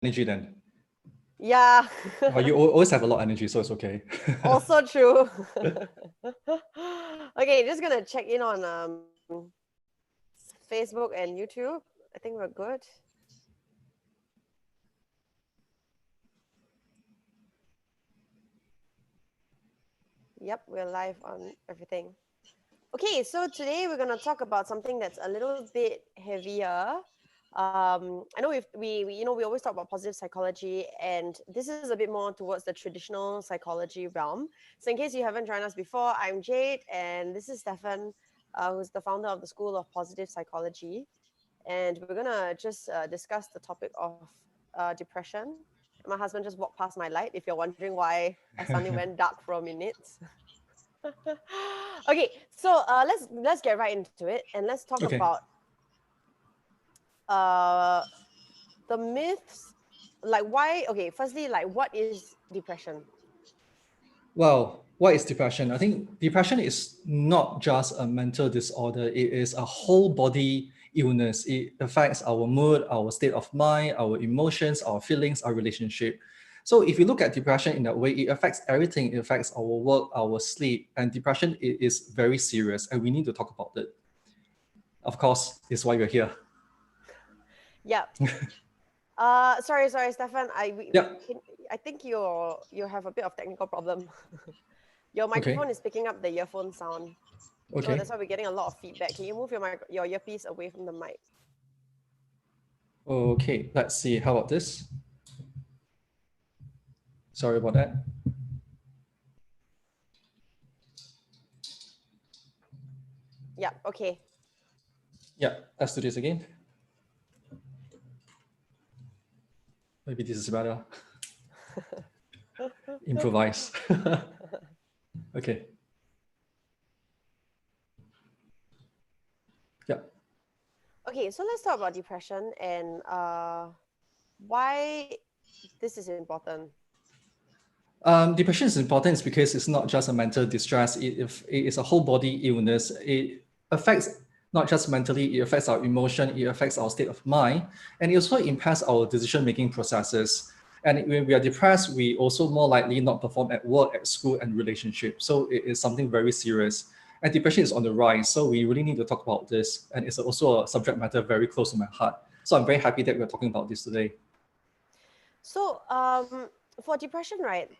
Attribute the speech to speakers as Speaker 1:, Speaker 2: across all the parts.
Speaker 1: energy then.
Speaker 2: Yeah.
Speaker 1: Well, you always have a lot of energy, so it's okay.
Speaker 2: Also true. Okay, just gonna check in on Facebook and YouTube. I think we're good. Yep, we're live on everything. Okay, so today we're gonna talk about something that's a little bit heavier. I know we always talk about positive psychology, and this is a bit more towards the traditional psychology realm. So, in case you haven't joined us before, I'm Jade, and this is Stephen, who's the founder of the School of Positive Psychology, and we're gonna just discuss the topic of depression. My husband just walked past my light. If you're wondering why I suddenly went dark for a minute. Okay, so let's get right into it, and let's talk
Speaker 1: Okay.
Speaker 2: about uh the myths, like why. Okay, firstly, like what is depression?
Speaker 1: Well, what is depression? I think depression is not just a mental disorder. It is a whole body illness. It affects our mood, our state of mind, our emotions, our feelings, our relationship. So if you look at depression in that way, it affects everything. It affects our work, our sleep, and depression is very serious, and we need to talk about it. Of course, is why we're here.
Speaker 2: Yeah. Sorry, Stefan.
Speaker 1: Yeah.
Speaker 2: I think you have a bit of technical problem. Your
Speaker 1: Okay.
Speaker 2: microphone is picking up the earphone sound, so
Speaker 1: Okay.
Speaker 2: that's why we're getting a lot of feedback. Can you move your earpiece away from the mic?
Speaker 1: Okay. Let's see. How about this? Sorry about that.
Speaker 2: Yeah. Okay.
Speaker 1: Yeah. Let's do this again. Maybe this is better. Improvise. Okay. Yeah.
Speaker 2: Okay, so let's talk about depression and why this is important.
Speaker 1: Depression is important because it's not just a mental distress. It is a whole body illness. It affects not just mentally, it affects our emotion, it affects our state of mind, and it also impacts our decision-making processes. And when we are depressed, we also more likely not perform at work, at school, and relationships. So it is something very serious. And depression is on the rise. So we really need to talk about this. And it's also a subject matter very close to my heart. So I'm very happy that we're talking about this today.
Speaker 2: So for depression, right?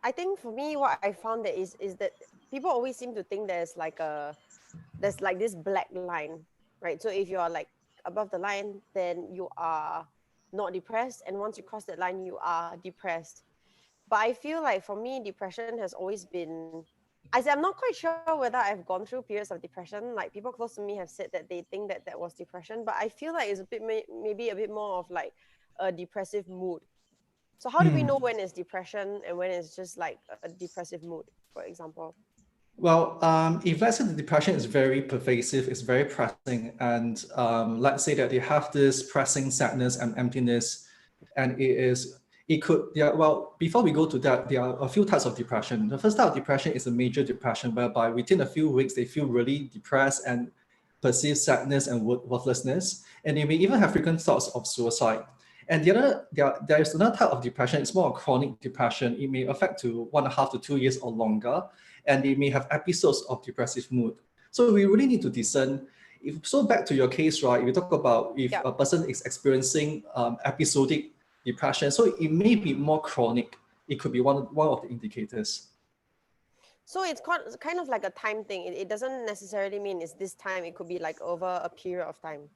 Speaker 2: I think for me, what I found that is that people always seem to think there's like this black line, right? So if you are like above the line, then you are not depressed, and once you cross that line, you are depressed. But I feel like for me, depression has always been. I'm not quite sure whether I've gone through periods of depression. Like people close to me have said that they think that that was depression, but I feel like it's a bit maybe a bit more of like a depressive mood. So how do we know when it's depression and when it's just like a depressive mood, for example?
Speaker 1: Well, if let's say the depression is very pervasive, it's very pressing, and let's say that they have this pressing sadness and emptiness, and it could, yeah, well, before we go to that, there are a few types of depression. The first type of depression is a major depression, whereby within a few weeks, they feel really depressed and perceive sadness and worthlessness, and they may even have frequent thoughts of suicide. And there is another type of depression. It's more a chronic depression. It may affect to 1.5 to 2 years or longer, and they may have episodes of depressive mood. So we really need to discern. So back to your case, right? If you talk about if
Speaker 2: Yeah.
Speaker 1: a person is experiencing episodic depression, so it may be more chronic. It could be one of the indicators.
Speaker 2: So it's kind of like a time thing. It doesn't necessarily mean it's this time. It could be like over a period of time.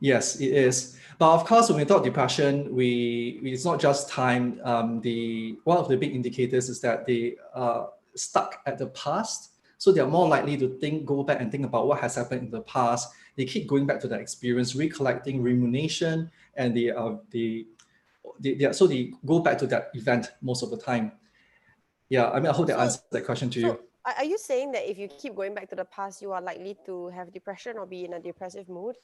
Speaker 1: Yes, it is. But of course, when we talk depression, it's not just time. The one of the big indicators is that they are stuck at the past. So they are more likely to go back and think about what has happened in the past. They keep going back to that experience, recollecting rumination, and so they go back to that event most of the time. Yeah, I mean, I hope that
Speaker 2: So
Speaker 1: answers that question to you.
Speaker 2: so are you saying that if you keep going back to the past, you are likely to have depression or be in a depressive mood?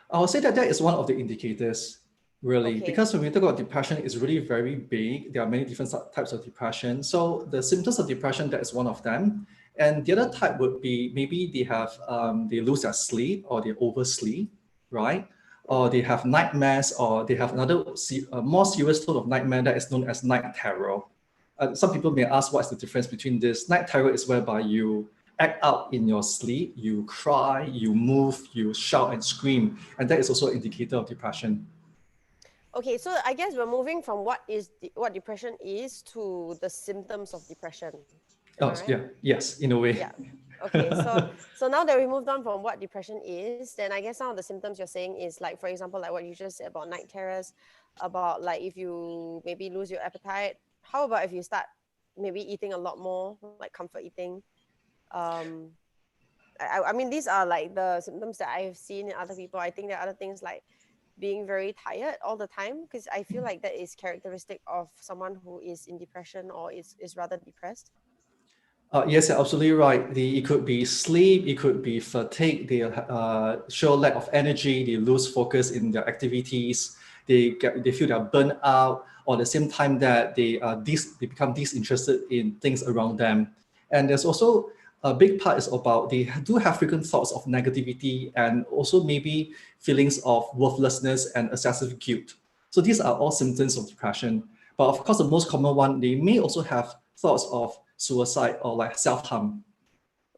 Speaker 1: I would say that that is one of the indicators, really,
Speaker 2: Okay.
Speaker 1: because when we talk about depression, it's really very big. There are many different types of depression. So the symptoms of depression, that is one of them. And the other type would be maybe they lose their sleep or they oversleep, right? or they have nightmares, or they have another more serious tone of nightmare that is known as night terror. Some people may ask, what's the difference between this? Night terror is whereby you act out in your sleep, you cry, you move, you shout and scream, and that is also an indicator of depression.
Speaker 2: Okay, so I guess we're moving from what depression is to the symptoms of depression. Am I right?
Speaker 1: Yeah, yes, in a way.
Speaker 2: Yeah. Okay, so now that we moved on from what depression is, then I guess some of the symptoms you're saying is like, for example, like what you just said about night terrors, about like if you maybe lose your appetite. How about if you start maybe eating a lot more, like comfort eating? Um, I mean, these are like the symptoms that I have seen in other people. I think there are other things like being very tired all the time, because I feel like that is characteristic of someone who is in depression or is rather depressed.
Speaker 1: Yes, you're absolutely right. It could be sleep, it could be fatigue. They show lack of energy. They lose focus in their activities. They feel they're burnt out, or at the same time that they become disinterested in things around them. And there's also a big part is about they do have frequent thoughts of negativity, and also maybe feelings of worthlessness and excessive guilt. So these are all symptoms of depression. But of course, the most common one, they may also have thoughts of suicide or like self-harm.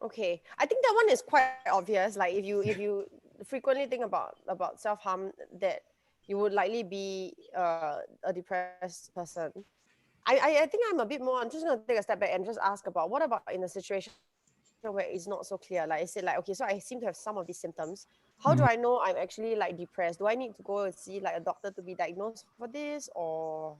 Speaker 2: Okay, I think that one is quite obvious. Like if you frequently think about self harm, that you would likely be a depressed person. I think I'm a bit more. I'm just gonna take a step back and just ask about what about in a situation where it's not so clear. Like I said, like okay, so I seem to have some of these symptoms. How do I know I'm actually like depressed? Do I need to go and see like a doctor to be diagnosed for this, or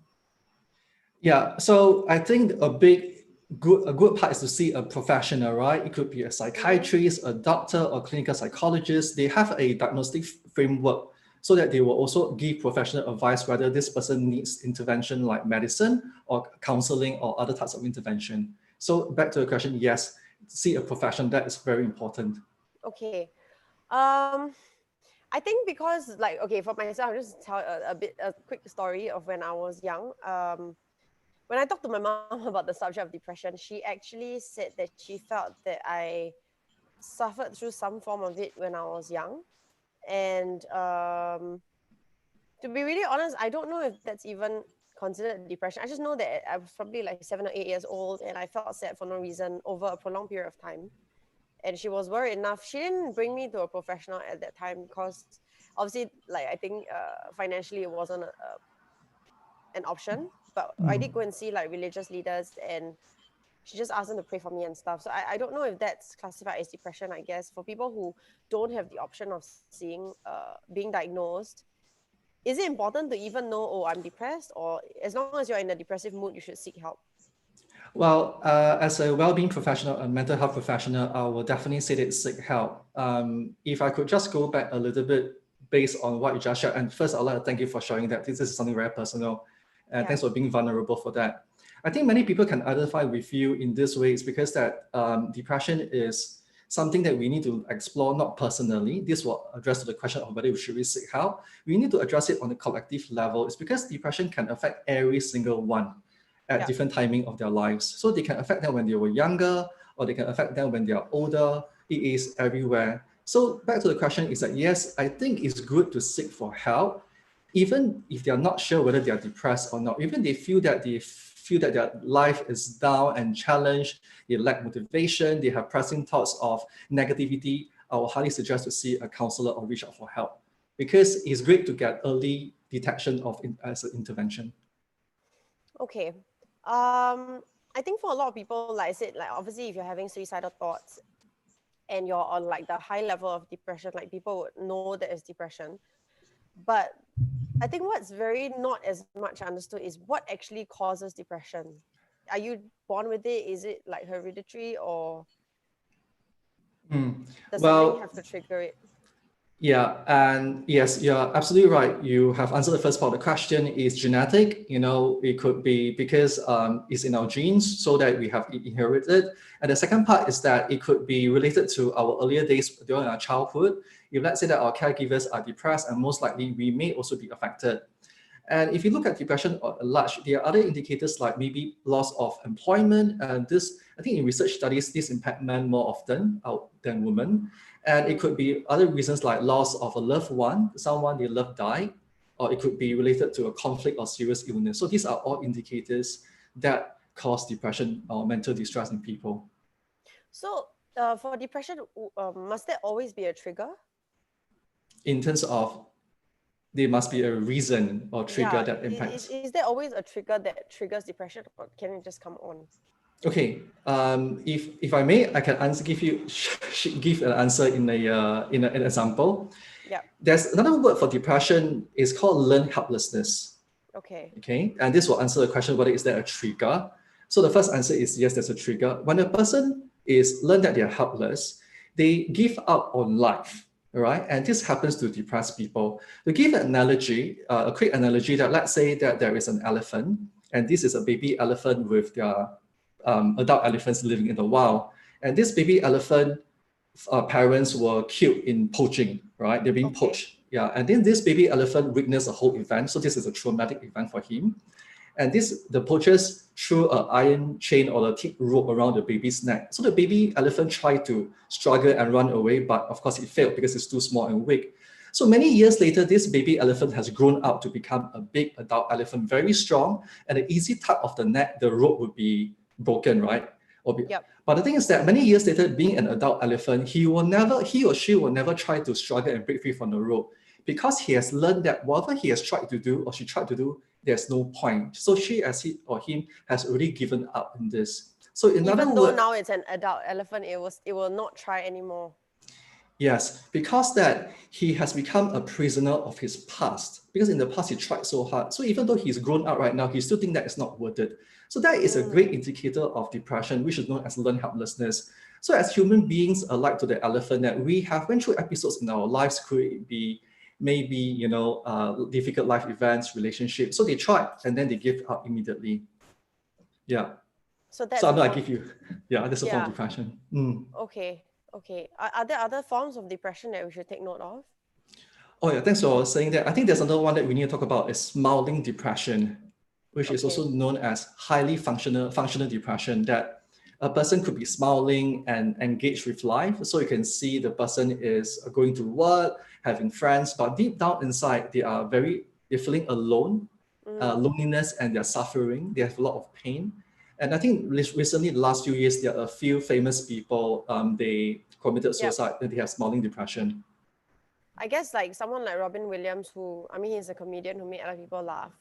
Speaker 1: Yeah, so I think a good part is to see a professional, right? It could be a psychiatrist, a doctor, or clinical psychologist. They have a diagnostic framework so that they will also give professional advice whether this person needs intervention like medicine or counseling or other types of intervention. So back to the question, yes, see a professional, that is very important.
Speaker 2: okay? Um, I think because like okay, for myself, I'll just tell a quick story of when I was young. When I talked to my mom about the subject of depression, she actually said that she felt that I suffered through some form of it when I was young. And to be really honest, I don't know if that's even considered depression. I just know that I was probably like 7 or 8 years old and I felt sad for no reason over a prolonged period of time. And she was worried enough. She didn't bring me to a professional at that time because obviously, like I think financially it wasn't an option. But I did go and see like religious leaders, and she just asked them to pray for me and stuff. So I don't know if that's classified as depression. I guess for people who don't have the option of seeing being diagnosed, is it important to even know, oh, I'm depressed, or as long as you're in a depressive mood you should seek help?
Speaker 1: Well, as a well-being professional, a mental health professional, I will definitely say that seek help. If I could just go back a little bit based on what you just shared, and first I'd like to thank you for sharing that. This is something very personal, and
Speaker 2: Yeah.
Speaker 1: thanks for being vulnerable for that. I think many people can identify with you in this way. It's because that depression is something that we need to explore, not personally. This will address the question of whether we should seek help. We need to address it on a collective level. It's because depression can affect every single one at different timing of their lives. So they can affect them when they were younger, or they can affect them when they are older. It is everywhere. So back to the question is that, yes, I think it's good to seek for help, even if they are not sure whether they are depressed or not. Even they feel that their life is down and challenged, they lack motivation, they have pressing thoughts of negativity, I will highly suggest to see a counselor or reach out for help, because it's great to get early detection as an intervention.
Speaker 2: Okay. I think for a lot of people, like I said, like obviously if you're having suicidal thoughts and you're on like the high level of depression, like people would know that it's depression. But I think what's very not as much understood is what actually causes depression. Are you born with it? Is it like hereditary, or does something
Speaker 1: Well,
Speaker 2: have to trigger it?
Speaker 1: yeah, and yes, you're absolutely right. You have answered the first part of the question. Is genetic. It could be because it's in our genes, so that we have inherited. And the second part is that it could be related to our earlier days during our childhood. If let's say that our caregivers are depressed, and most likely we may also be affected. And if you look at depression at large, there are other indicators like maybe loss of employment. And this, I think in research studies, this impact men more often than women. And it could be other reasons like loss of a loved one, someone they love died, or it could be related to a conflict or serious illness. So these are all indicators that cause depression or mental distress in people.
Speaker 2: So for depression, must there always be a trigger?
Speaker 1: In terms of there must be a reason or trigger that impacts.
Speaker 2: Is there always a trigger that triggers depression, or can it just come on?
Speaker 1: Okay, if I may, I can give an answer in an example.
Speaker 2: Yeah.
Speaker 1: There's another word for depression is called learned helplessness.
Speaker 2: Okay.
Speaker 1: Okay, and this will answer the question whether is there a trigger. So the first answer is yes, there's a trigger. When a person is learned that they're helpless, they give up on life. All right, and this happens to depressed people. To give an analogy, a quick analogy, that let's say that there is an elephant, and this is a baby elephant with their adult elephants living in the wild. And this baby elephant parents were killed in poaching, right? They're being poached. Yeah. And then this baby elephant witnessed a whole event. So this is a traumatic event for him. And the poachers threw an iron chain or a thick rope around the baby's neck. So the baby elephant tried to struggle and run away, but of course it failed because it's too small and weak. So many years later, this baby elephant has grown up to become a big adult elephant, very strong, and an easy tug of the neck, the rope would be broken, right? But the thing is that many years later, being an adult elephant, he or she will never try to struggle and break free from the rope, because he has learned that whatever he has tried to do or she tried to do, there's no point. So she, as he or him, has already given up in this. So in other
Speaker 2: Even though
Speaker 1: words,
Speaker 2: now it's an adult elephant, it will not try anymore.
Speaker 1: yes, because that he has become a prisoner of his past. Because in the past he tried so hard. So even though he's grown up right now, he still thinks that it's not worth it. So that is a great indicator of depression, which is known as learned helplessness. So as human beings, alike to the elephant, that we have went through episodes in our lives, could be maybe difficult life events, relationships. So they try and then they give up immediately. Yeah.
Speaker 2: So that's
Speaker 1: so I'm gonna give you. Yeah, that's a form of
Speaker 2: Yeah.
Speaker 1: depression.
Speaker 2: Okay. Are there other forms of depression that we should take note of?
Speaker 1: Oh yeah, thanks for saying that. I think there's another one that we need to talk about is smiling depression, which is also known as highly functional depression, that a person could be smiling and engaged with life. So you can see the person is going to work, having friends, but deep down inside, they're feeling alone, loneliness, and they're suffering. They have a lot of pain. And I think recently, the last few years, there are a few famous people, they committed suicide and they have smiling depression.
Speaker 2: I guess like someone like Robin Williams, who, I mean, he's a comedian who made other people laugh,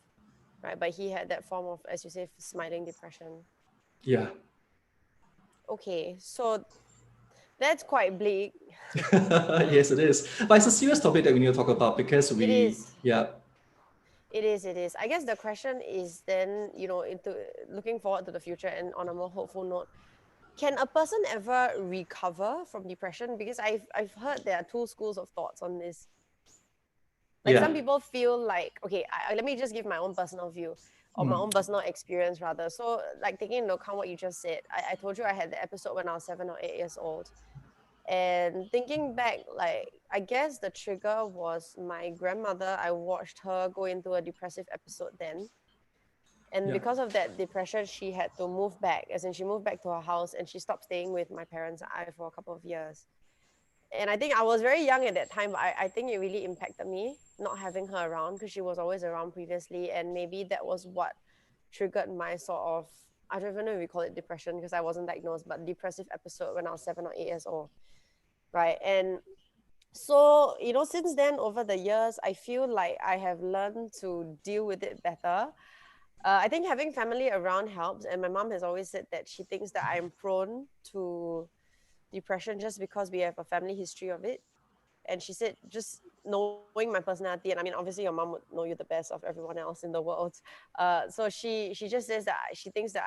Speaker 2: right? But he had that form of, as you say, smiling depression.
Speaker 1: Yeah.
Speaker 2: Okay, so that's quite bleak.
Speaker 1: Yes, it is. But it's a serious topic that we need to talk about because
Speaker 2: It is.
Speaker 1: Yeah.
Speaker 2: It is. I guess the question is then, into looking forward to the future and on a more hopeful note, can a person ever recover from depression? Because I've heard there are two schools of thoughts on this. Like some people feel like, okay, let me just give my own personal view or my own personal experience rather. So like taking into account what you just said, I told you I had the episode when I was 7 or 8 years old. And thinking back, like, I guess the trigger was my grandmother. I watched her go into a depressive episode then. And because of that depression, she had to move back, as in she moved back to her house and she stopped staying with my parents and I for a couple of years. And I think I was very young at that time, but I think it really impacted me not having her around, because she was always around previously. And maybe that was what triggered my sort of, I don't even know if we call it depression because I wasn't diagnosed, but depressive episode when I was 7 or 8 years old. Right. And so, since then, over the years, I feel like I have learned to deal with it better. I think having family around helps. And my mom has always said that she thinks that I'm prone to depression just because we have a family history of it. And she said, just knowing my personality, and I mean, obviously your mom would know you the best of everyone else in the world. So she just says that she thinks that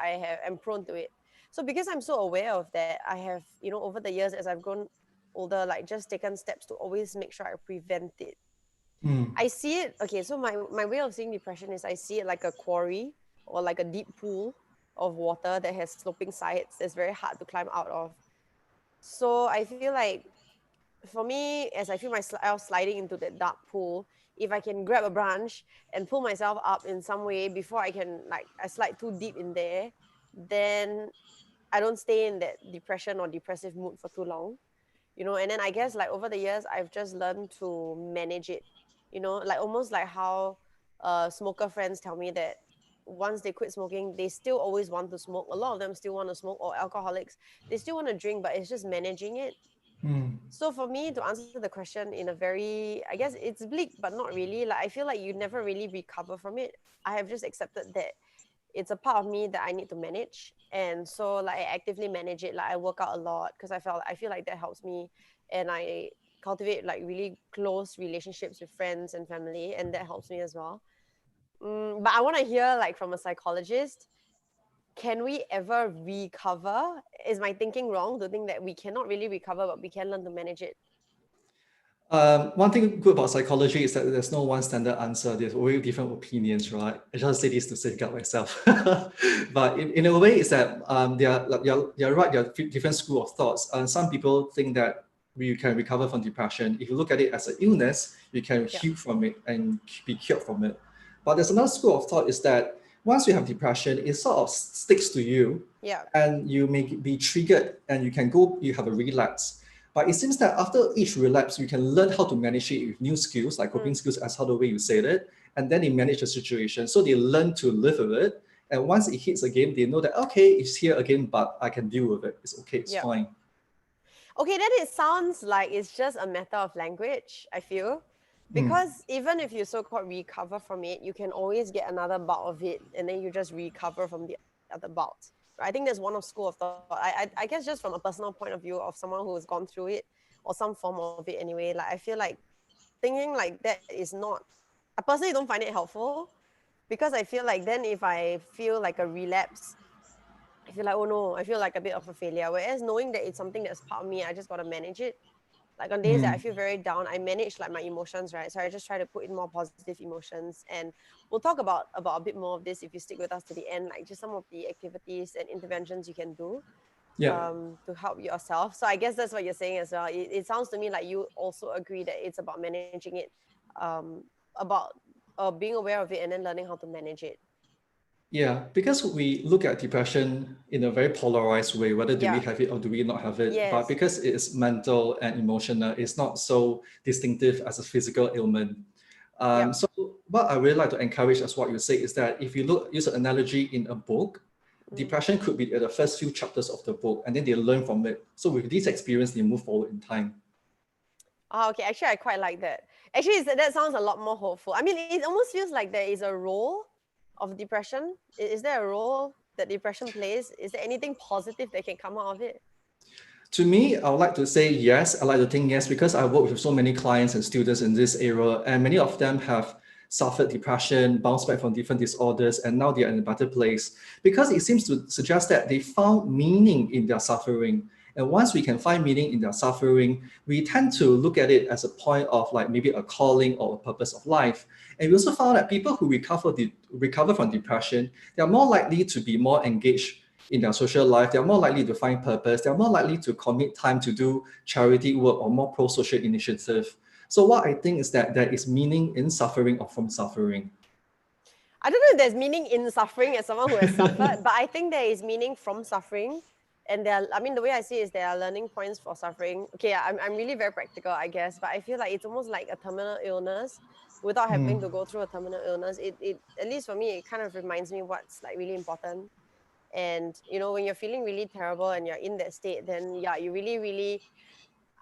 Speaker 2: am prone to it. So because I'm so aware of that, I have, over the years as I've grown older, like just taken steps to always make sure I prevent it. I see it, okay, so my way of seeing depression is I see it like a quarry or like a deep pool of water that has sloping sides that's very hard to climb out of. So I feel like for me, as I feel myself sliding into that dark pool, if I can grab a branch and pull myself up in some way before I slide too deep in there, then I don't stay in that depression or depressive mood for too long, and then I guess like over the years I've just learned to manage it, like almost like how smoker friends tell me that once they quit smoking they still always want to smoke. A lot of them still want to smoke, or alcoholics, they still want to drink, but it's just managing it.
Speaker 1: Mm.
Speaker 2: So for me to answer the question in a very, I guess it's bleak but not really, like I feel like you never really recover from it. I have just accepted that it's a part of me that I need to manage. And so like I actively manage it. Like I work out a lot because I feel like that helps me, and I cultivate like really close relationships with friends and family, and that helps me as well. But I want to hear like from a psychologist, can we ever recover? Is my thinking wrong to think that we cannot really recover, but we can learn to manage it?
Speaker 1: One thing good about psychology is that there's no one standard answer. There's always different opinions, right? I just say this to safeguard myself. But in a way, it's that you're right, there are different school of thoughts. Some people think that we can recover from depression. If you look at it as an illness, you can
Speaker 2: Yeah.
Speaker 1: heal from it and be cured from it. But there's another school of thought is that once you have depression, it sort of sticks to you
Speaker 2: Yeah.
Speaker 1: and you may be triggered and you have a relapse. But it seems that after each relapse, you can learn how to manage it with new skills, like coping skills, as how the way you said it, and then they manage the situation. So they learn to live with it. And once it hits again, they know that, okay, it's here again, but I can deal with it. It's okay, it's
Speaker 2: Yeah.
Speaker 1: fine.
Speaker 2: Okay, then it sounds like it's just a matter of language, I feel.
Speaker 1: Mm.
Speaker 2: Because even if you so called recover from it, you can always get another bout of it, and then you just recover from the other bout. I think that's one of school of thought. I guess just from a personal point of view of someone who has gone through it, or some form of it anyway, like I feel like thinking like that is not, I personally don't find it helpful, because I feel like then if I feel like a relapse, I feel like, oh no, I feel like a bit of a failure. Whereas knowing that it's something that's part of me, I just got to manage it. Like on days that I
Speaker 1: Mm.
Speaker 2: feel very down, I manage like my emotions, right? So I just try to put in more positive emotions. And we'll talk about a bit more of this if you stick with us to the end, like just some of the activities and interventions you can do
Speaker 1: Yeah.
Speaker 2: to help yourself. So I guess that's what you're saying as well. It sounds to me like you also agree that it's about managing it, about being aware of it and then learning how to manage it.
Speaker 1: Yeah, because we look at depression in a very polarized way, whether do we
Speaker 2: Yeah.
Speaker 1: have it or do we not have it. But
Speaker 2: Yes.
Speaker 1: because it is mental and emotional, it's not so distinctive as a physical ailment.
Speaker 2: Yep.
Speaker 1: So what I really like to encourage as what you say is that if you use an analogy in a book,
Speaker 2: Mm.
Speaker 1: depression could be at the first few chapters of the book, and then they learn from it. So with this experience, they move forward in time.
Speaker 2: Oh, okay. Actually, I quite like that. Actually, that sounds a lot more hopeful. I mean, it almost feels like there is a role of depression. Is there a role that depression plays? Is there anything positive that can come out of it?
Speaker 1: To me, I would like to say yes. I like to think yes because I work with so many clients and students in this area, and many of them have suffered depression, bounced back from different disorders, and now they are in a better place because it seems to suggest that they found meaning in their suffering. And once we can find meaning in their suffering, we tend to look at it as a point of like maybe a calling or a purpose of life. And we also found that people who recover from depression, they are more likely to be more engaged in their social life. They're more likely to find purpose. They're more likely to commit time to do charity work or more pro-social initiative. So what I think is that there is meaning in suffering or from suffering.
Speaker 2: I don't know if there's meaning in suffering as someone who has suffered, but I think there is meaning from suffering. And I mean, the way I see it is there are learning points for suffering. Okay, I'm really very practical, I guess, but I feel like it's almost like a terminal illness without having to go through a terminal illness. It at least for me, it kind of reminds me what's like really important. And when you're feeling really terrible and you're in that state, then yeah, you really, really,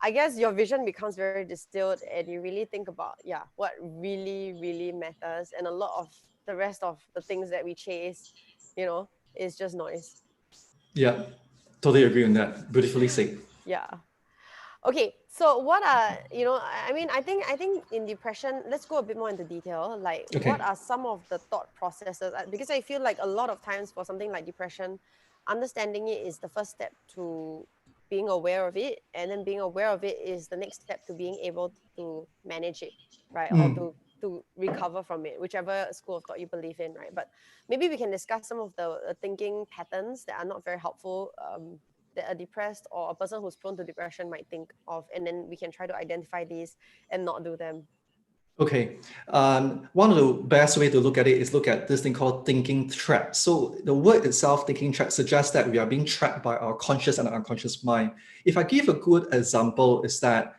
Speaker 2: I guess your vision becomes very distilled, and you really think about, yeah, what really, really matters. And a lot of the rest of the things that we chase, is just noise.
Speaker 1: Yeah, totally agree on that. Beautifully said.
Speaker 2: Yeah. Okay, so what are, I mean, I think in depression, let's go a bit more into detail. Like, what
Speaker 1: Okay.
Speaker 2: are some of the thought processes? Because I feel like a lot of times for something like depression, understanding it is the first step to being aware of it, and then being aware of it is the next step to being able to manage it, right? Or to recover from it, whichever school of thought you believe in, right? But maybe we can discuss some of the thinking patterns that are not very helpful, that a depressed or a person who's prone to depression might think of, and then we can try to identify these and not do them.
Speaker 1: Okay, one of the best way to look at it is look at this thing called thinking trap. So the word itself, thinking trap, suggests that we are being trapped by our conscious and unconscious mind. If I give a good example, is that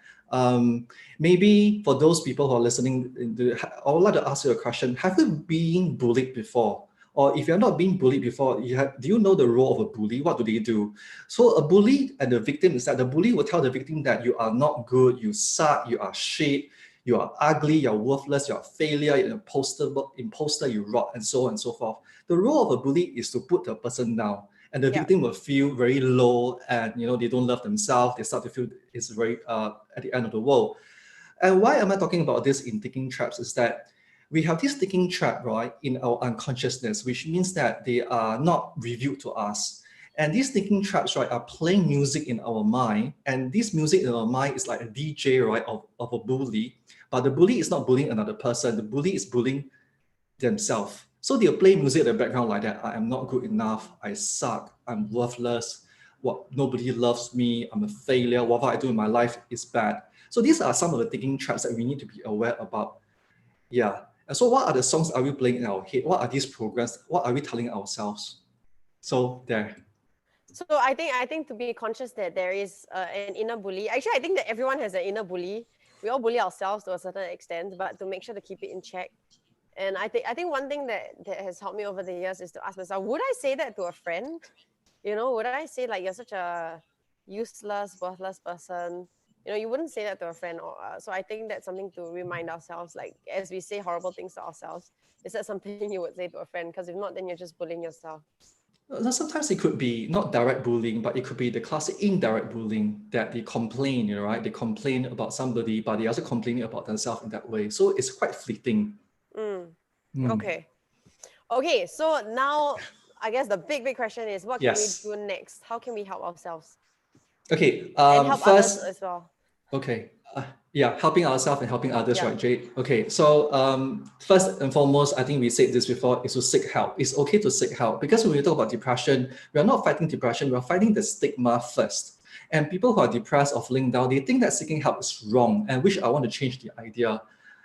Speaker 1: maybe for those people who are listening, I would like to ask you a question: have you been bullied before? Or if you're not being bullied before, do you know the role of a bully? What do they do? So a bully and the victim is that the bully will tell the victim that you are not good, you suck, you are shit, you are ugly, you're worthless, you're a failure, you're an imposter, you rot, and so on and so forth. The role of a bully is to put the person down, and the
Speaker 2: Yeah.
Speaker 1: victim will feel very low, and they don't love themselves. They start to feel it's very at the end of the world. And why am I talking about this in thinking traps? Is that we have this thinking trap, right, in our unconsciousness, which means that they are not revealed to us. And these thinking traps, right, are playing music in our mind. And this music in our mind is like a DJ, right, of a bully. But the bully is not bullying another person. The bully is bullying themselves. So they'll play music in the background like that. I am not good enough. I suck. I'm worthless. Nobody loves me. I'm a failure. Whatever I do in my life is bad. So these are some of the thinking traps that we need to be aware about. Yeah. And so what are the songs are we playing in our head? What are these programs? What are we telling ourselves? So there.
Speaker 2: So I think to be conscious that there is an inner bully. Actually, I think that everyone has an inner bully. We all bully ourselves to a certain extent, but to make sure to keep it in check. And I think one thing that has helped me over the years is to ask myself, would I say that to a friend? Would I say like you're such a useless, worthless person? You wouldn't say that to a friend. So I think that's something to remind ourselves. Like as we say horrible things to ourselves, is that something you would say to a friend? Because if not, then you're just bullying yourself.
Speaker 1: Sometimes it could be not direct bullying, but it could be the classic indirect bullying that they complain, right? They complain about somebody, but they also complaining about themselves in that way. So it's quite fleeting.
Speaker 2: Mm.
Speaker 1: Mm.
Speaker 2: Okay. So now I guess the big question is, what can we
Speaker 1: Yes.
Speaker 2: do next? How can we help ourselves
Speaker 1: Okay.
Speaker 2: and help others
Speaker 1: First,
Speaker 2: as well?
Speaker 1: okay. Yeah, helping ourselves and helping others,
Speaker 2: Yeah.
Speaker 1: right, Jade? Okay, so first and foremost, I think we said this before, is to seek help. It's okay to seek help because when we talk about depression, we are not fighting depression, we are fighting the stigma first. And people who are depressed or feeling down, they think that seeking help is wrong, and which I want to change the idea.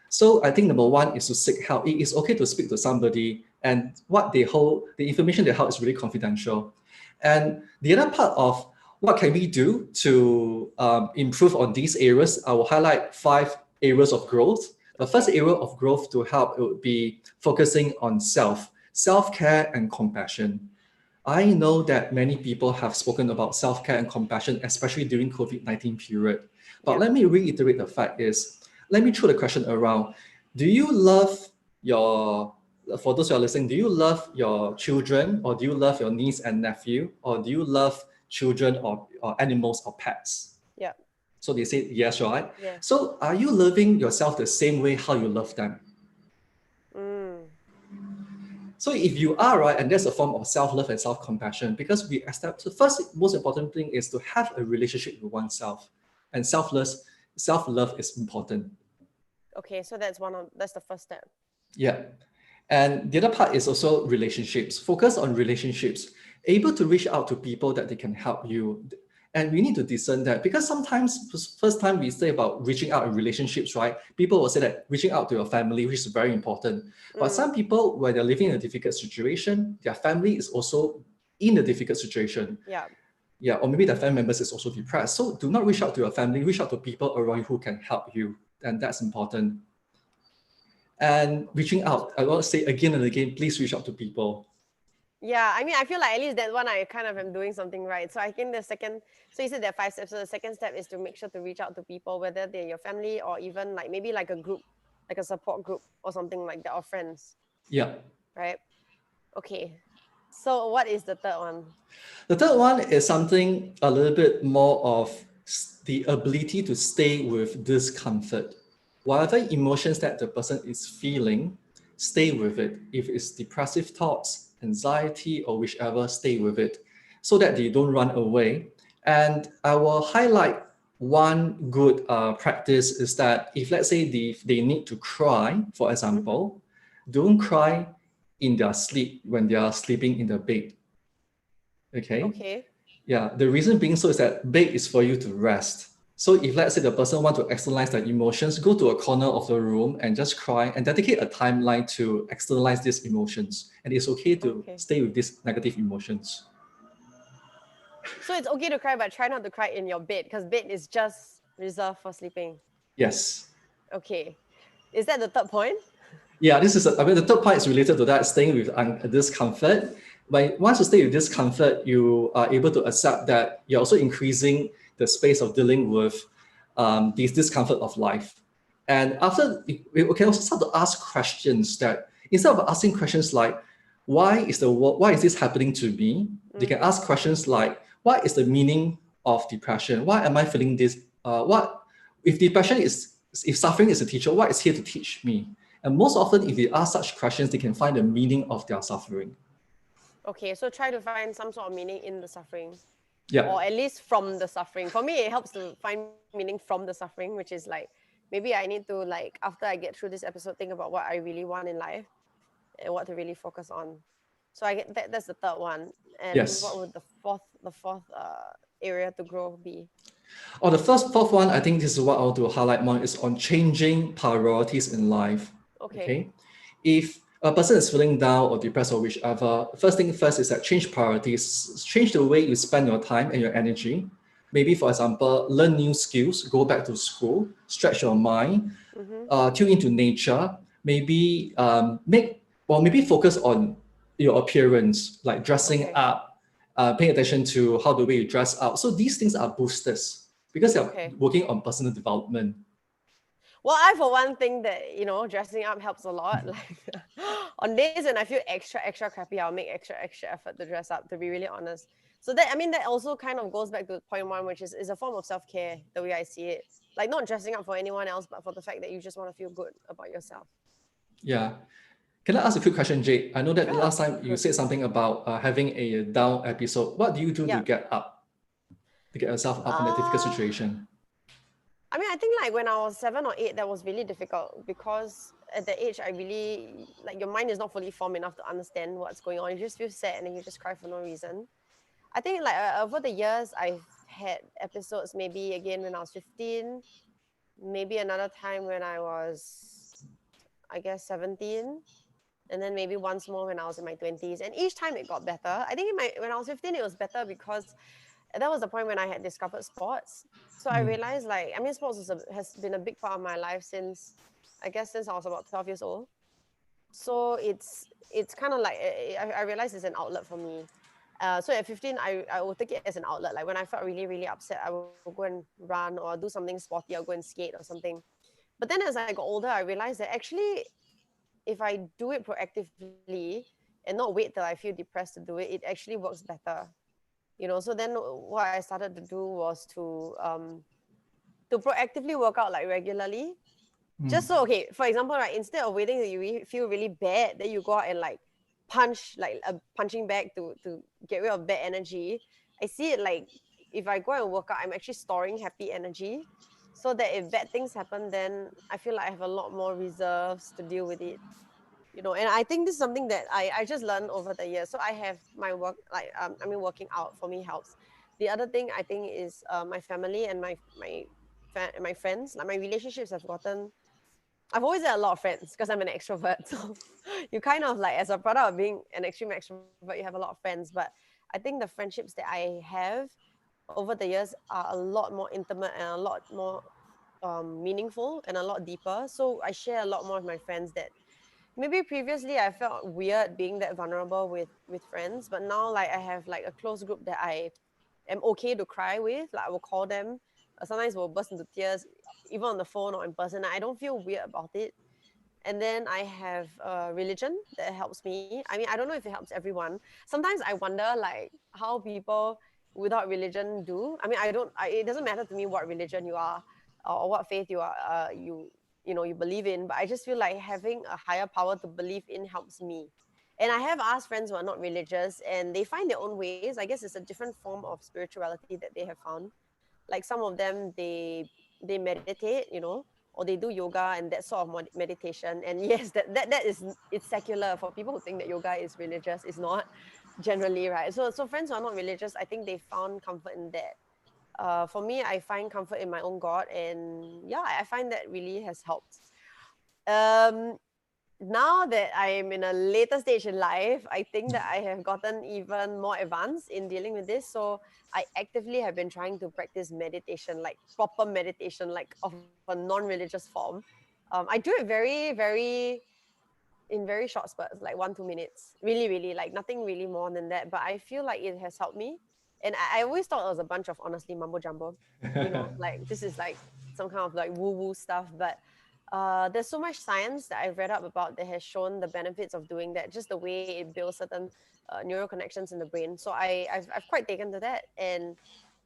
Speaker 1: So I think number one is to seek help. It is okay to speak to somebody, and what they hold, the information they hold is really confidential. And the other part of what can we do to improve on these areas? I will highlight 5 areas of growth. The first
Speaker 2: Okay.
Speaker 1: area of growth to help would be focusing on self-care and compassion. I know that many people have spoken about self-care and compassion, especially during COVID-19 period. But
Speaker 2: Yeah.
Speaker 1: let me reiterate the fact is, let me throw the question around. Do you love your, for those who are listening, do you love your children, or do you love your niece and nephew, or do you love children or animals or pets?
Speaker 2: Yeah.
Speaker 1: So they say yes, right?
Speaker 2: Yes.
Speaker 1: So are you loving yourself the same way how you love them?
Speaker 2: Mm.
Speaker 1: So if you are, right, and that's a form of self-love and self-compassion, because we establish the first most important thing is to have a relationship with oneself. And self-love is important.
Speaker 2: Okay. So that's the first step.
Speaker 1: Yeah. And the other part is also relationships. Focus on relationships, able to reach out to people that they can help you. And we need to discern that because sometimes, first time we say about reaching out in relationships, right? People will say that reaching out to your family, which is very important. But
Speaker 2: Mm.
Speaker 1: some people, when they're living in a difficult situation, their family is also in a difficult situation.
Speaker 2: Yeah.
Speaker 1: Yeah, or maybe their family members is also depressed. So do not reach out to your family, reach out to people around you who can help you. And that's important. And reaching out, I want to say again and again, please reach out to people.
Speaker 2: Yeah, I mean, I feel like at least that one I kind of am doing something right. So I think so you said there are 5 steps. So the second step is to make sure to reach out to people, whether they're your family or even like maybe like a group, like a support group or something like that, or friends,
Speaker 1: Yeah.
Speaker 2: right? Okay. So what is the third one?
Speaker 1: The third one is something a little bit more of the ability to stay with discomfort. Whatever emotions that the person is feeling, stay with it. If it's depressive thoughts, anxiety, or whichever, stay with it so that they don't run away. And I will highlight one good practice is that if let's say they need to cry, for
Speaker 2: Mm-hmm.
Speaker 1: example, don't cry in their sleep when they are sleeping in the bed. Okay.
Speaker 2: Okay.
Speaker 1: Yeah, the reason being so is that bed is for you to rest. So if let's say the person want to externalize their emotions, go to a corner of the room and just cry and dedicate a timeline to externalize these emotions. And it's okay to
Speaker 2: Okay.
Speaker 1: stay with these negative emotions.
Speaker 2: So it's okay to cry, but try not to cry in your bed because bed is just reserved for sleeping.
Speaker 1: Yes.
Speaker 2: Okay. Is that the third point?
Speaker 1: Yeah, I mean, the third point is related to that, staying with discomfort. But once you stay with discomfort, you are able to accept that you're also increasing the space of dealing with this discomfort of life. And after, we can also start to ask questions that instead of asking questions like, why is this happening to me? They can ask questions like, what is the meaning of depression? Why am I feeling this? What if depression is if suffering is a teacher? What is here to teach me? And most often, if they ask such questions, they can find the meaning of their suffering.
Speaker 2: Okay, so try to find some sort of meaning in the suffering,
Speaker 1: Yeah.
Speaker 2: or at least from the suffering. For me, it helps to find meaning from the suffering, which is like maybe I need to like after I get through this episode, think about what I really want in life and what to really focus on. So I get that's the third one. And what
Speaker 1: Yes.
Speaker 2: would the fourth area to grow be?
Speaker 1: Or the fourth one, I think this is what I want to highlight more is on changing priorities in life.
Speaker 2: Okay.
Speaker 1: Okay. If a person is feeling down or depressed or whichever, first thing first is that change priorities, change the way you spend your time and your energy. Maybe, for example, learn new skills, go back to school, stretch your mind,
Speaker 2: Mm-hmm.
Speaker 1: tune into nature, maybe maybe focus on your appearance, like dressing
Speaker 2: Okay.
Speaker 1: up, paying attention to how the way you dress up. So these things are boosters because you're
Speaker 2: Okay.
Speaker 1: working on personal development.
Speaker 2: Well, I for one think that dressing up helps a lot. Like on days when I feel extra crappy, I'll make extra effort to dress up. To be really honest, so that I mean that also kind of goes back to point one, which is a form of self care. The way I see it, like not dressing up for anyone else, but for the fact that you just want to feel good about yourself.
Speaker 1: Yeah. Can I ask a quick question, Jade? I know that
Speaker 2: Sure.
Speaker 1: last time you said something about having a down episode. What do you do to
Speaker 2: Yeah.
Speaker 1: get up, to get yourself up in a difficult
Speaker 2: Uh,
Speaker 1: situation?
Speaker 2: I mean, I think like when I was 7 or 8, that was really difficult because at that age, I really like your mind is not fully formed enough to understand what's going on. You just feel sad and then you just cry for no reason. I think like over the years, I've had episodes maybe again when I was 15, maybe another time when I was, I guess, 17, and then maybe once more when I was in my 20s. And each time it got better. I think when I was 15, it was better because that was the point when I had discovered sports. So I
Speaker 1: Mm.
Speaker 2: realized like, I mean, sports has been a big part of my life since, I guess, since I was about 12 years old. So it's kind of like I realized it's an outlet for me. So at 15, I would take it as an outlet. Like when I felt really upset, I would go and run or do something sporty or go and skate or something. But then as I got older, I realized that actually, if I do it proactively and not wait till I feel depressed to do it, it actually works better. So then what I started to do was to proactively work out like regularly,
Speaker 1: Mm.
Speaker 2: just so okay, for example, right, instead of waiting that you feel really bad, then you go out and like punch like a punching bag to get rid of bad energy. I see it like if I go and work out, I'm actually storing happy energy, so that if bad things happen, then I feel like I have a lot more reserves to deal with it. And I think this is something that I just learned over the years. So I have my work, like I mean, working out for me helps. The other thing I think is my family and my friends, like my relationships have gotten. I've always had a lot of friends because I'm an extrovert. So you kind of like, as a product of being an extreme extrovert, you have a lot of friends. But I think the friendships that I have over the years are a lot more intimate and a lot more meaningful and a lot deeper. So I share a lot more with my friends that maybe previously I felt weird being that vulnerable with friends, but now like I have like a close group that I am okay to cry with. Like I will call them. Sometimes we'll burst into tears, even on the phone or in person. I don't feel weird about it. And then I have religion that helps me. I mean, I don't know if it helps everyone. Sometimes I wonder like how people without religion do. I mean, I don't. It doesn't matter to me what religion you are or what faith you are. You believe in. But I just feel like having a higher power to believe in helps me. And I have asked friends who are not religious, and they find their own ways. I guess it's a different form of spirituality that they have found. Like some of them, they meditate, or they do yoga and that sort of meditation. And yes, that is, it's secular. For people who think that yoga is religious, it's not generally, right? So friends who are not religious, I think they found comfort in that. For me, I find comfort in my own God, and yeah, I find that really has helped. Um, Now that I am in a later stage in life, I think that I have gotten even more advanced in dealing with this. So I actively have been trying to practice meditation, like proper meditation, like of a non-religious form. I do it in very short spurts, like 1-2 minutes. Really, really, like nothing really more than that. But I feel like it has helped me. And I always thought it was a bunch of honestly mumbo jumbo, like this is like some kind of like woo-woo stuff. But there's so much science that I've read up about that has shown the benefits of doing that, just the way it builds certain neural connections in the brain. So I've quite taken to that. And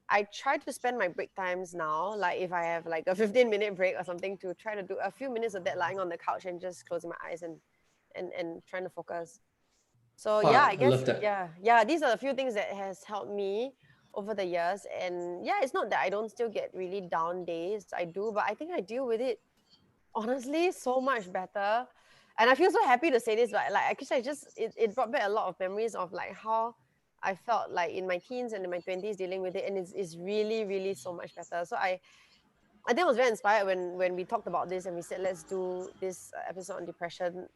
Speaker 2: I try to spend my break times now, like if I have like a 15-minute break or something, to try to do a few minutes of that lying on the couch and just closing my eyes and trying to focus. So yeah,
Speaker 1: Wow,
Speaker 2: I
Speaker 1: I love
Speaker 2: guess
Speaker 1: that.
Speaker 2: yeah, these are a few things that has helped me over the years. And yeah, it's not that I don't still get really down days. I do, but I think I deal with it honestly so much better. And I feel so happy to say this, but like actually I just it brought back a lot of memories of like how I felt like in my teens and in my 20s dealing with it, and it's really really so much better. So I think I was very inspired when we talked about this and we said let's do this episode on depression.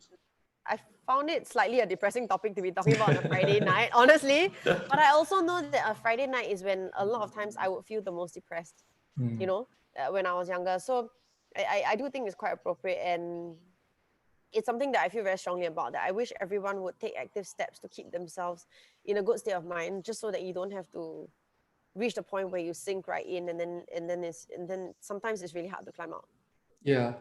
Speaker 2: I found it slightly a depressing topic to be talking about on a Friday night, honestly. But I also know that a Friday night is when a lot of times I would feel the most depressed, you
Speaker 1: Mm.
Speaker 2: know, when I was younger. So I do think it's quite appropriate, and it's something that I feel very strongly about, that I wish everyone would take active steps to keep themselves in a good state of mind, just so that you don't have to reach the point where you sink right in, and then sometimes it's really hard to climb out.
Speaker 1: Yeah,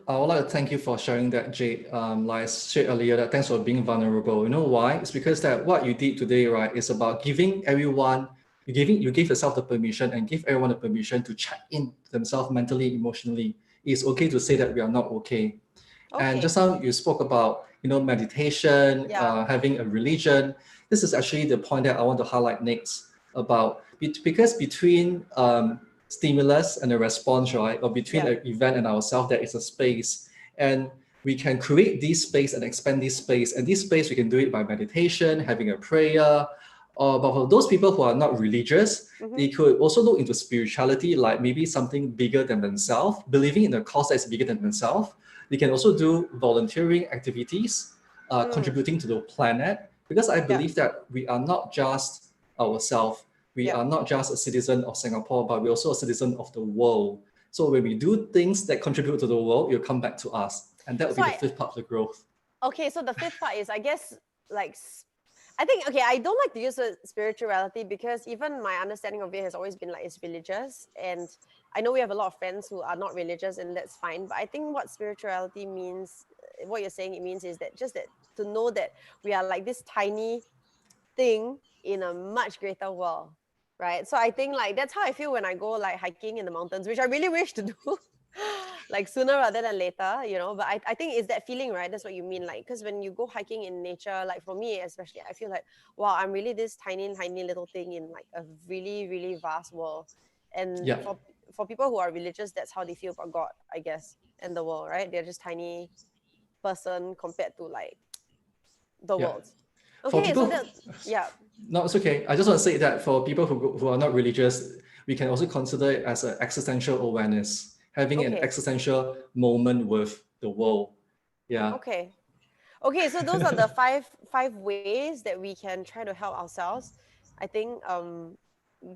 Speaker 1: I would like to thank you for sharing that, Jade. Like I shared earlier, that thanks for being vulnerable. You know why? It's because that what you did today, right, is about giving everyone, you give yourself the permission and give everyone the permission to check in themselves mentally, emotionally. It's okay to say that we are not okay. And
Speaker 2: Okay.
Speaker 1: just now you spoke about, meditation,
Speaker 2: Yeah.
Speaker 1: having a religion. This is actually the point that I want to highlight next about because between stimulus and a response, right, or between
Speaker 2: Yeah.
Speaker 1: an event and ourselves, there is a space, and we can create this space and expand this space. And this space we can do it by meditation, having a prayer. But for those people who are not religious,
Speaker 2: Mm-hmm.
Speaker 1: they could also look into spirituality, like maybe something bigger than themselves, believing in a cause that's bigger than themselves. They can also do volunteering activities,
Speaker 2: Mm.
Speaker 1: contributing to the planet, because I
Speaker 2: Yeah.
Speaker 1: believe that we are not just ourselves. We
Speaker 2: Yeah.
Speaker 1: are not just a citizen of Singapore, but we're also a citizen of the world. So when we do things that contribute to the world, it'll come back to us. And that will
Speaker 2: So
Speaker 1: be the
Speaker 2: I
Speaker 1: fifth part of the growth.
Speaker 2: okay, so the fifth part is, I guess, like I think, okay, I don't like to use the spirituality because even my understanding of it has always been like it's religious. And I know we have a lot of friends who are not religious, and that's fine. But I think what spirituality means, what you're saying it means, is that just that to know that we are like this tiny thing in a much greater world, right? So I think like that's how I feel when I go like hiking in the mountains, which I really wish to do like sooner rather than later, but I think it's that feeling, right? That's what you mean, like, because when you go hiking in nature, like for me especially, I feel like, wow, I'm really this tiny tiny little thing in like a really really vast world. And
Speaker 1: Yeah,
Speaker 2: for people who are religious, that's how they feel about God, I guess, and the world, right? They're just tiny person compared to like the
Speaker 1: yeah.
Speaker 2: world.
Speaker 1: For
Speaker 2: Okay, so
Speaker 1: people,
Speaker 2: that, yeah.
Speaker 1: no, it's okay. I just want to say that for people who are not religious, we can also consider it as an existential awareness, having an
Speaker 2: Okay.
Speaker 1: existential moment with the world. Yeah,
Speaker 2: Okay. Okay, so those are the five ways that we can try to help ourselves. I think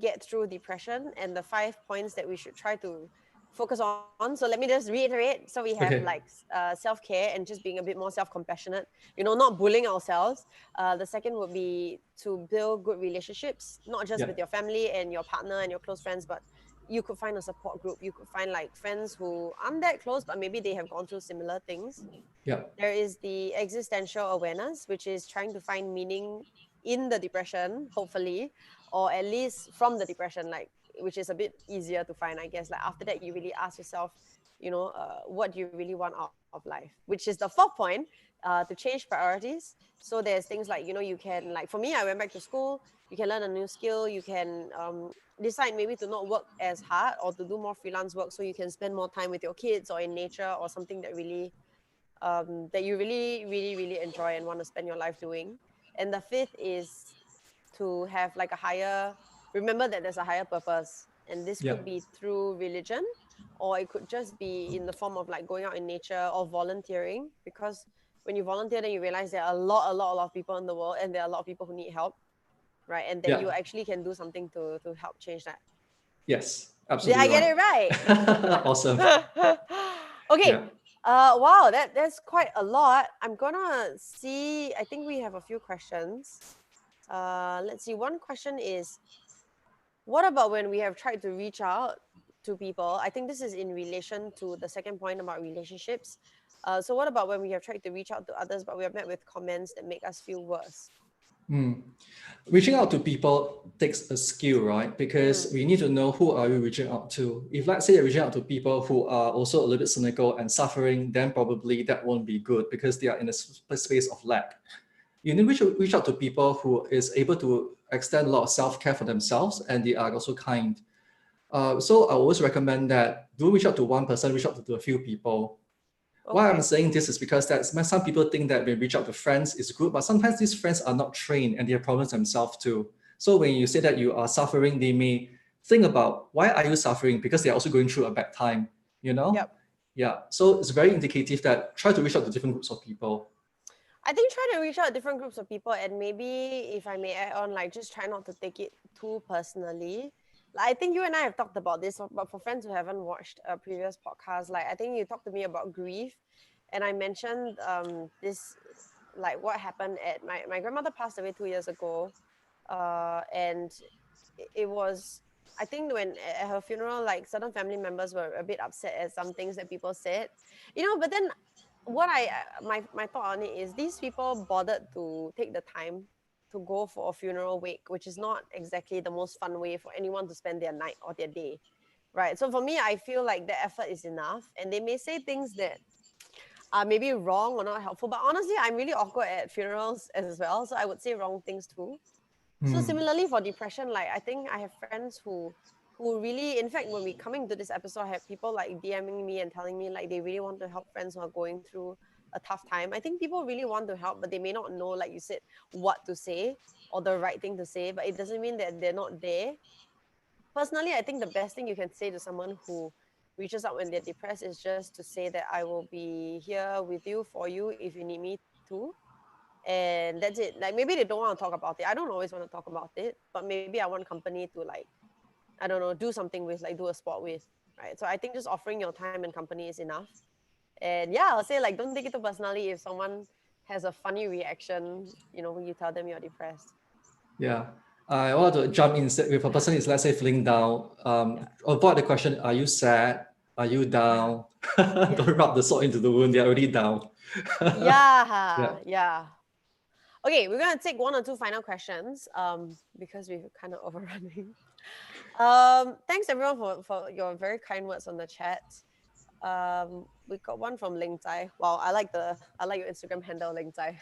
Speaker 2: get through depression, and the 5 points that we should try to focus on. So let me just reiterate. So we have like
Speaker 1: okay.
Speaker 2: self-care and just being a bit more self-compassionate, not bullying ourselves. The second would be to build good relationships, not just
Speaker 1: Yeah,
Speaker 2: with your family and your partner and your close friends, but you could find a support group. You could find like friends who aren't that close, but maybe they have gone through similar things.
Speaker 1: yeah,
Speaker 2: There is the existential awareness, which is trying to find meaning in the depression, hopefully, or at least from the depression, like, which is a bit easier to find, I guess. Like after that, you really ask yourself, what do you really want out of life, which is the fourth point, to change priorities. So there's things like, you can, like for me, I went back to school. You can learn a new skill. You can decide maybe to not work as hard or to do more freelance work, so you can spend more time with your kids or in nature or something that you really, really, really enjoy and want to spend your life doing. And the fifth is to have like a higher, remember that there's a higher purpose. And this
Speaker 1: Yeah.
Speaker 2: could be through religion, or it could just be in the form of like going out in nature or volunteering. Because when you volunteer, then you realize there are a lot of people in the world, and there are a lot of people who need help, right? And that you
Speaker 1: Yeah.
Speaker 2: actually can do something to help change that.
Speaker 1: Yes.
Speaker 2: Did
Speaker 1: Absolutely
Speaker 2: I get
Speaker 1: right.
Speaker 2: it right?
Speaker 1: Awesome.
Speaker 2: Okay.
Speaker 1: Yeah.
Speaker 2: Wow, that's quite a lot. I'm gonna see. I think we have a few questions. Let's see. One question is, what about when we have tried to reach out to people? I think this is in relation to the second point about relationships. So what about when we have tried to reach out to others, but we have met with comments that make us feel worse?
Speaker 1: Mm. Reaching out to people takes a skill, right? Because
Speaker 2: Mm,
Speaker 1: we need to know who are we reaching out to. If let's say you're reaching out to people who are also a little bit cynical and suffering, then probably that won't be good because they are in a space of lack. You need to reach out to people who is able to extend a lot of self-care for themselves and they are also kind. So I always recommend that do reach out to one person, reach out to a few people. Why I'm
Speaker 2: okay.
Speaker 1: saying this is because that some people think that when reach out to friends is good, but sometimes these friends are not trained and they have problems themselves too. So when you say that you are suffering, they may think about why are you suffering because they're also going through a bad time, you know?
Speaker 2: Yep.
Speaker 1: Yeah. So it's very indicative that try to reach out to different groups of people.
Speaker 2: I think try to reach out different groups of people, and maybe if I may add on, like just try not to take it too personally. Like I think you and I have talked about this, but for friends who haven't watched a previous podcast, like I think you talked to me about grief, and I mentioned this, like what happened at my grandmother passed away 2 years ago, and it was, I think when at her funeral, like certain family members were a bit upset at some things that people said, but then what my thought on it is these people bothered to take the time to go for a funeral wake, which is not exactly the most fun way for anyone to spend their night or their day, right? So for me, I feel like the effort is enough, and they may say things that are maybe wrong or not helpful, but honestly, I'm really awkward at funerals as well, so I would say wrong things too. So
Speaker 1: Hmm.
Speaker 2: similarly for depression, like I think I have friends who really, in fact, when we coming to this episode, I have people like DMing me and telling me like they really want to help friends who are going through a tough time. I think people really want to help, but they may not know, like you said, what to say or the right thing to say. But it doesn't mean that they're not there. Personally, I think the best thing you can say to someone who reaches out when they're depressed is just to say that I will be here with you for you if you need me to, and that's it. Like maybe they don't want to talk about it. I don't always want to talk about it, but maybe I want company to, like, I don't know, do something with, like do a sport with, right? So I think just offering your time and company is enough. And yeah, I'll say, like, don't take it too personally if someone has a funny reaction, when you tell them you're depressed.
Speaker 1: Yeah. I want to jump in if a person is, let's say, feeling down,
Speaker 2: Yeah.
Speaker 1: avoid the question, are you sad? Are you down?
Speaker 2: Yeah.
Speaker 1: Don't rub the salt into the wound. They're already down. Yeah.
Speaker 2: Yeah. Yeah. Okay, we're gonna take one or two final questions because we've kind of overrunning. Thanks everyone for your very kind words on the chat. We got one from Ling Zai. Wow, I like your Instagram handle, Ling Zai.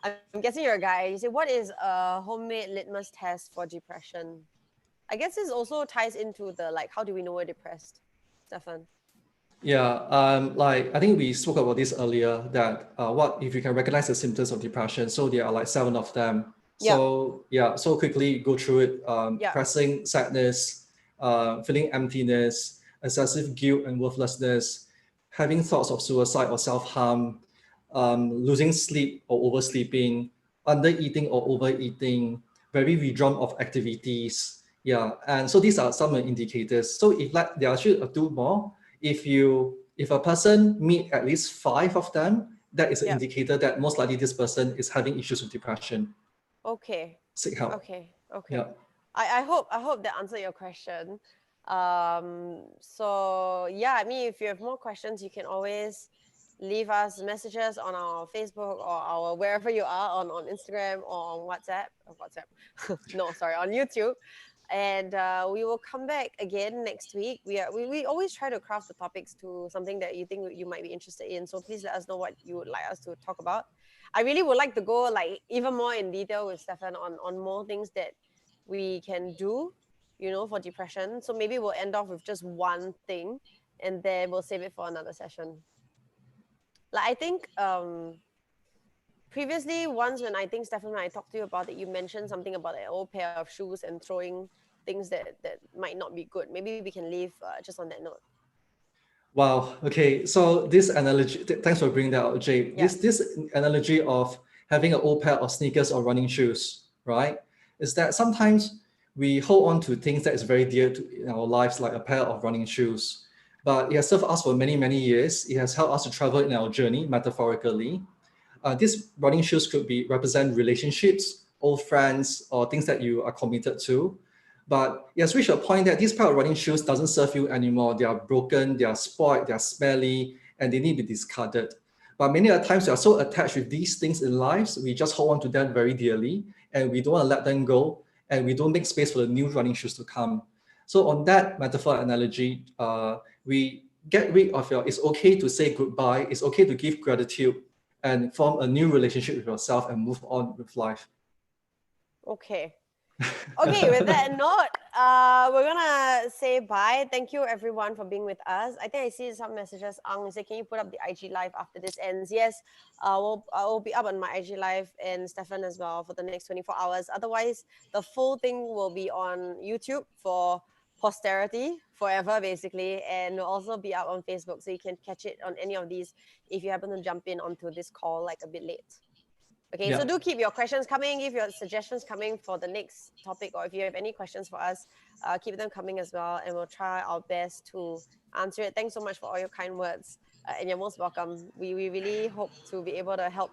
Speaker 2: I'm guessing you're a guy. You say, what is a homemade litmus test for depression? I guess this also ties into the, like, how do we know we're depressed, Stefan?
Speaker 1: Yeah, like I think we spoke about this earlier that what if you can recognize the symptoms of depression? So there are like 7 of them.
Speaker 2: Yep.
Speaker 1: So yeah, so quickly go through it.
Speaker 2: Yep.
Speaker 1: Depressing sadness, feeling emptiness, excessive guilt and worthlessness, having thoughts of suicide or self-harm, losing sleep or oversleeping, undereating or overeating, very withdrawn of activities. Yeah, and so these are some indicators. So if like there are actually 2 more, if a person meet at least 5 of them, that is an
Speaker 2: Yep.
Speaker 1: indicator that most likely this person is having issues with depression.
Speaker 2: Okay.
Speaker 1: Seek help.
Speaker 2: Okay. Okay.
Speaker 1: Yeah.
Speaker 2: I hope that answered your question. So yeah, I mean, if you have more questions, you can always leave us messages on our Facebook or our wherever you are on Instagram or on WhatsApp. No, sorry, on YouTube. And we will come back again next week. We always try to craft the topics to something that you think you might be interested in. So please let us know what you would like us to talk about. I really would like to go, like, even more in detail with Stefan on more things that we can do, for depression. So maybe we'll end off with just one thing, and then we'll save it for another session. Like I think previously, once when I think Stefan and I talked to you about it, you mentioned something about an old pair of shoes and throwing things that might not be good. Maybe we can leave just on that note.
Speaker 1: Wow. Okay. So this analogy, thanks for bringing that out, Jade.
Speaker 2: Yeah.
Speaker 1: This analogy of having an old pair of sneakers or running shoes, right? Is that sometimes we hold on to things that is very dear to in our lives, like a pair of running shoes. But it has served us for many, many years. It has helped us to travel in our journey, metaphorically. These running shoes could be represent relationships, old friends, or things that you are committed to. But it has reached a point that these pair of running shoes doesn't serve you anymore. They are broken, they are spoiled, they are smelly, and they need to be discarded. But many of the times we are so attached with these things in lives, we just hold on to them very dearly, and we don't want to let them go, and we don't make space for the new running shoes to come. So on that metaphor analogy, we get rid of it's okay to say goodbye, it's okay to give gratitude, and form a new relationship with yourself and move on with life.
Speaker 2: Okay. Okay, with that note, we're gonna say bye. Thank you everyone for being with us. I think I see some messages. Ang say, can you put up the IG live after this ends? Yes, I will be up on my IG live and Stefan as well for the next 24 hours. Otherwise, the full thing will be on YouTube for posterity forever, basically, and will also be out on Facebook, so you can catch it on any of these if you happen to jump in onto this call like a bit late. Okay,
Speaker 1: Yeah.
Speaker 2: so do keep your questions coming, give your suggestions coming for the next topic, or if you have any questions for us, keep them coming as well, and we'll try our best to answer it. Thanks so much for all your kind words, and you're most welcome. We really hope to be able to help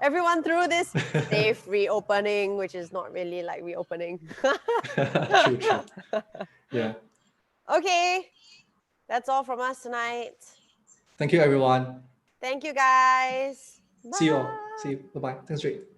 Speaker 2: everyone through this safe reopening, which is not really like reopening.
Speaker 1: True, true. Yeah.
Speaker 2: Okay, that's all from us tonight.
Speaker 1: Thank you, everyone.
Speaker 2: Thank you, guys.
Speaker 1: See you all.
Speaker 2: Bye.
Speaker 1: See you. Bye-bye. Thanks, Jade.